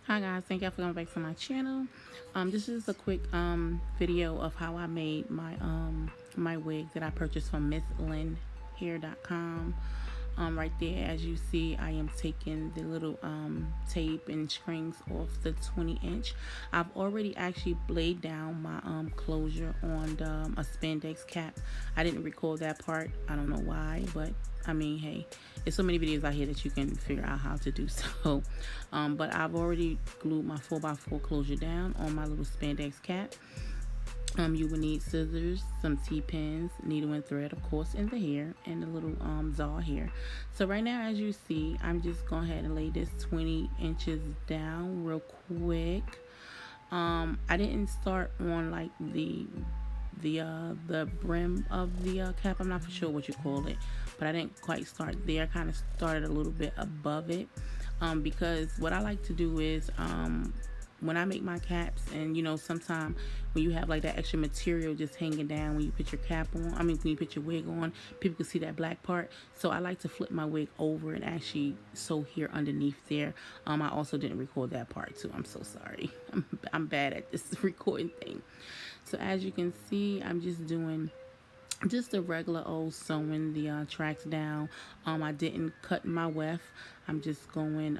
Hi guys, thank you for coming back to my channel. This is a quick video of how I made my wig that I purchased from MissLynnHair.com. Right there, as you see, I am taking the little tape and strings off the 20-inch. I've already actually laid down my closure on a spandex cap. I didn't record that part. I don't know why, but I mean, hey, there's so many videos out here that you can figure out how to do so. But I've already glued my 4x4 closure down on my little spandex cap. You will need scissors, some T-pins, needle and thread, of course, in the hair, and the little zaw here. So right now, as you see, I'm just going ahead and lay this 20 inches down real quick. I didn't start on like the brim of the cap. I'm not for sure what you call it, but I didn't quite start there. I kind of started a little bit above it, because what I like to do is when I make my caps, and you know, sometimes when you have like that extra material just hanging down when you put your cap on, I mean when you put your wig on, people can see that black part. So I like to flip my wig over and actually sew here underneath there. I also didn't record that part too. I'm so sorry. I'm bad at this recording thing. So as you can see, I'm just doing just a regular old sewing the tracks down. I didn't cut my weft. I'm just going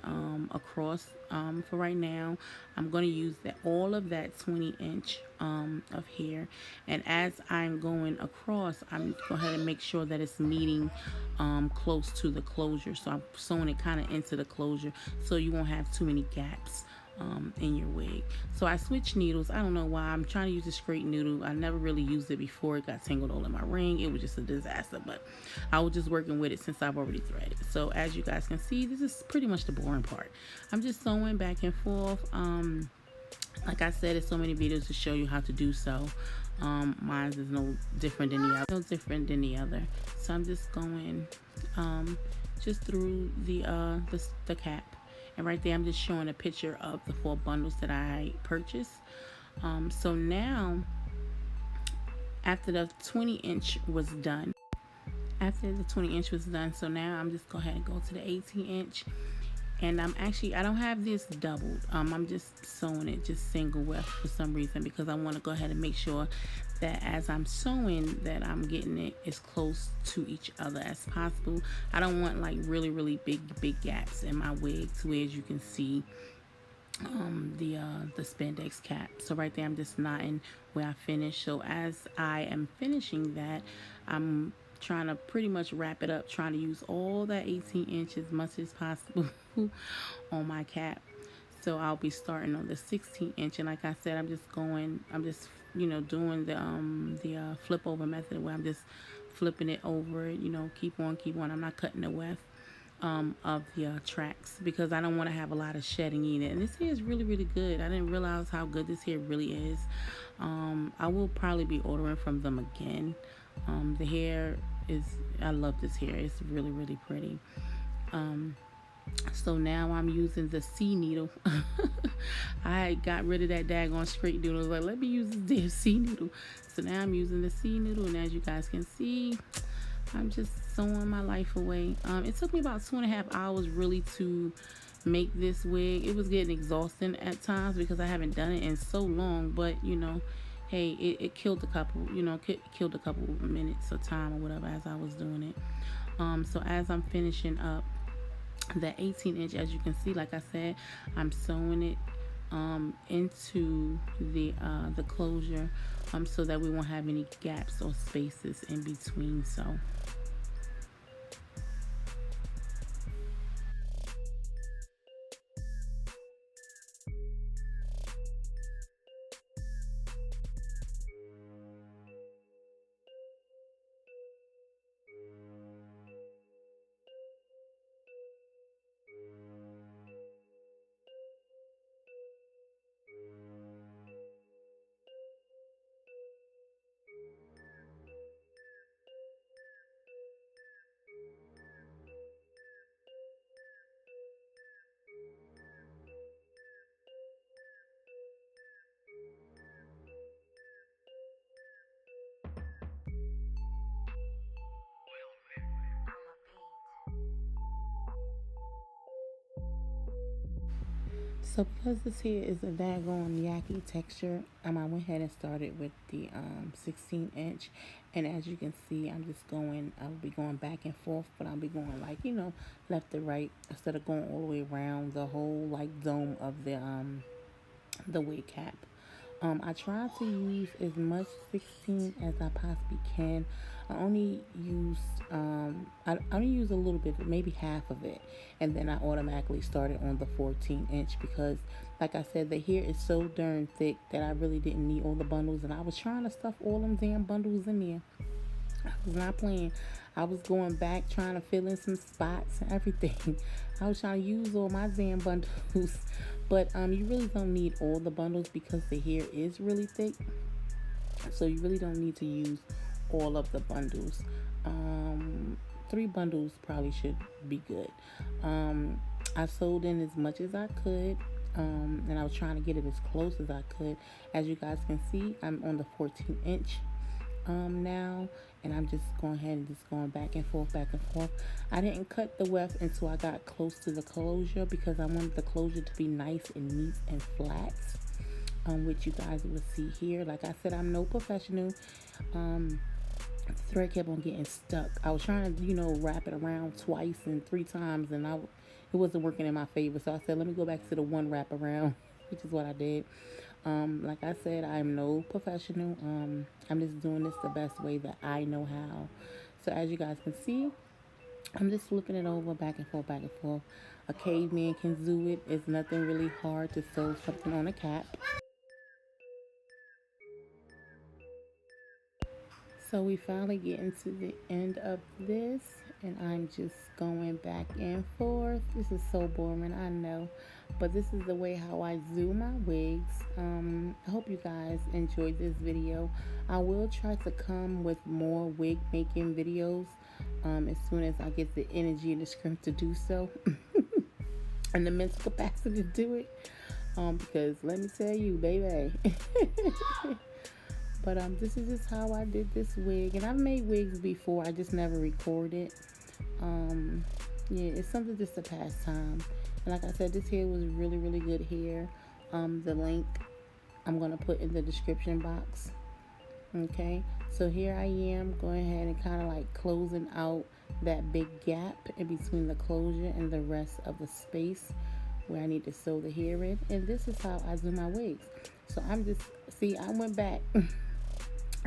across for right now. I'm going to use that all of that 20-inch of hair, and as I'm going across, I'm go ahead and make sure that it's meeting close to the closure. So I'm sewing it kind of into the closure so you won't have too many gaps in your wig. So I switched needles. I don't know why. I'm trying to use a straight needle. I never really used it before. It got tangled all in my ring. It was just a disaster, but I was just working with it since I've already threaded. So as you guys can see, this is pretty much the boring part. I'm just sewing back and forth. Like I said, there's so many videos to show you how to do so. Mine is no different than the other. So I'm just going just through the cap. And right there, I'm just showing a picture of the 4 bundles that I purchased. So now, after the 20-inch was done, so now I'm just go ahead and go to the 18-inch. And I don't have this doubled. I'm just sewing it just single weft for some reason, because I want to go ahead and make sure that as I'm sewing that I'm getting it as close to each other as possible. I don't want like really big gaps in my wig, to where, as you can see, the spandex cap. So right there, I'm just knotting where I finished. So as I am finishing that, I'm trying to pretty much wrap it up, trying to use all that 18 inches as much as possible on my cap. So I'll be starting on the 16-inch, and like I said, I'm just you know, doing the flip over method, where I'm just flipping it over, you know, keep on. I'm not cutting the weft of the tracks, because I don't want to have a lot of shedding either. And this hair is really good. I didn't realize how good this hair really is. I will probably be ordering from them again. The hair is, I love this hair. It's really pretty. So now I'm using the C needle. I got rid of that daggone straight needle. I was like, let me use this damn C needle. So now I'm using the C needle, and as you guys can see, I'm just sewing my life away. It took me about 2.5 hours really to make this wig. It was getting exhausting at times because I haven't done it in so long, but you know, hey, it killed a couple, you know, killed a couple minutes of time or whatever as I was doing it. So as I'm finishing up the 18-inch, as you can see, like I said, I'm sewing it into the closure, so that we won't have any gaps or spaces in between. So So because this here is a daggone yaki texture, I went ahead and started with the 16 inch, and as you can see, I'll be going back and forth, but I'll be going like, left to right instead of going all the way around the whole like dome of the wig cap. I try to use as much 16 as I possibly can. I only use a little bit, maybe half of it, and then I automatically started on the 14 inch because, like I said, the hair is so darn thick that I really didn't need all the bundles, and I was trying to stuff all them damn bundles in there. I was not playing. I was going back trying to fill in some spots and everything. I was trying to use all my damn bundles. But you really don't need all the bundles because the hair is really thick. So you really don't need to use all of the bundles. 3 bundles probably should be good. I sewed in as much as I could. And I was trying to get it as close as I could. As you guys can see, I'm on the 14 inch now, and I'm just going ahead and just going back and forth. I didn't cut the weft until I got close to the closure because I wanted the closure to be nice and neat and flat, which you guys will see here. Like I said, I'm no professional. The thread kept on getting stuck. I was trying to wrap it around twice and 3 times, and it wasn't working in my favor, so I said let me go back to the one wrap around, which is what I did. Like I said, I'm no professional. I'm just doing this the best way that I know how. So as you guys can see, I'm just flipping it over back and forth, back and forth. A caveman can do it. It's nothing really hard to sew something on a cap. So we finally getting to the end of this, and I'm just going back and forth. This is so boring, I know, but this is the way how I do my wigs. I hope you guys enjoyed this video. I will try to come with more wig making videos as soon as I get the energy and the strength to do so and the mental capacity to do it, because let me tell you, baby. But this is just how I did this wig. And I've made wigs before. I just never recorded. Yeah, it's something just to pass time. And like I said, this hair was really, really good hair. The link I'm going to put in the description box. Okay. So here I am going ahead and kind of like closing out that big gap in between the closure and the rest of the space where I need to sew the hair in. And this is how I do my wigs. So I went back.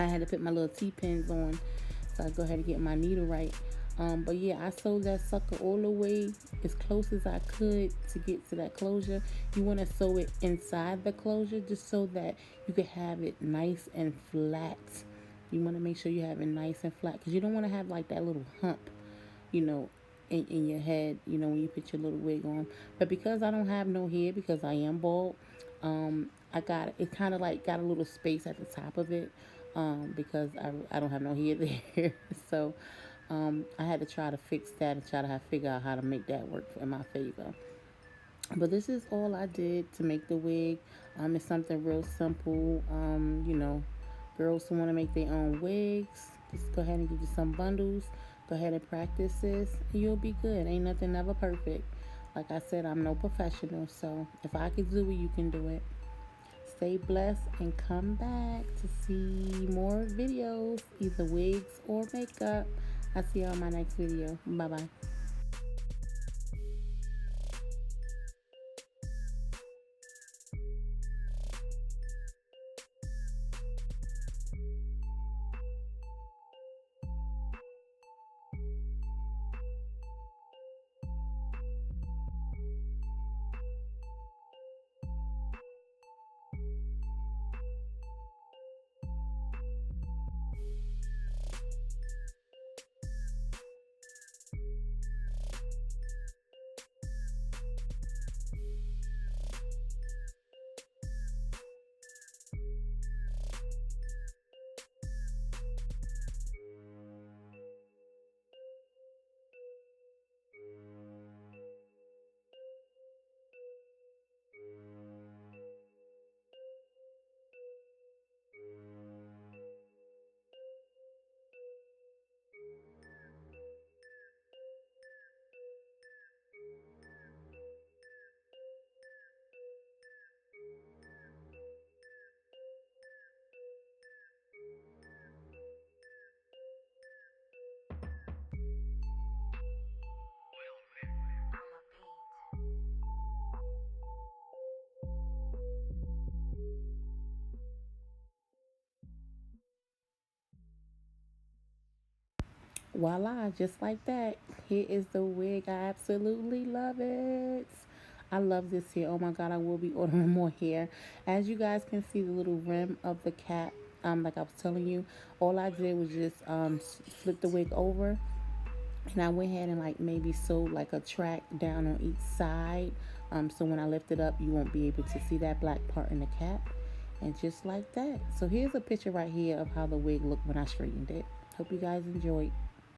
I had to put my little T-pins on, so I go ahead and get my needle right. But yeah, I sewed that sucker all the way as close as I could to get to that closure. You want to sew it inside the closure just so that you can have it nice and flat. You want to make sure you have it nice and flat because you don't want to have like that little hump, in your head, when you put your little wig on. But because I don't have no hair, because I am bald, I got it kind of like got a little space at the top of it. Because I don't have no hair there. So I had to try to fix that and try to figure out how to make that work in my favor. But this is all I did to make the wig. It's something real simple. Girls who want to make their own wigs, just go ahead and get you some bundles. Go ahead and practice this, and you'll be good. Ain't nothing ever perfect. Like I said, I'm no professional, so if I can do it, you can do it. Stay blessed and come back to see more videos, either wigs or makeup. I'll see you on my next video. Bye bye. voila, just like that. Here is the wig. I absolutely love it. I love this hair. Oh my god, I will be ordering more hair. As you guys can see, the little rim of the cap, like I was telling you, all I did was just flip the wig over, and I went ahead and like maybe sewed like a track down on each side. So when I lift it up, you won't be able to see that black part in the cap. And just like that. So here's a picture right here of how the wig looked when I straightened it. Hope you guys enjoyed.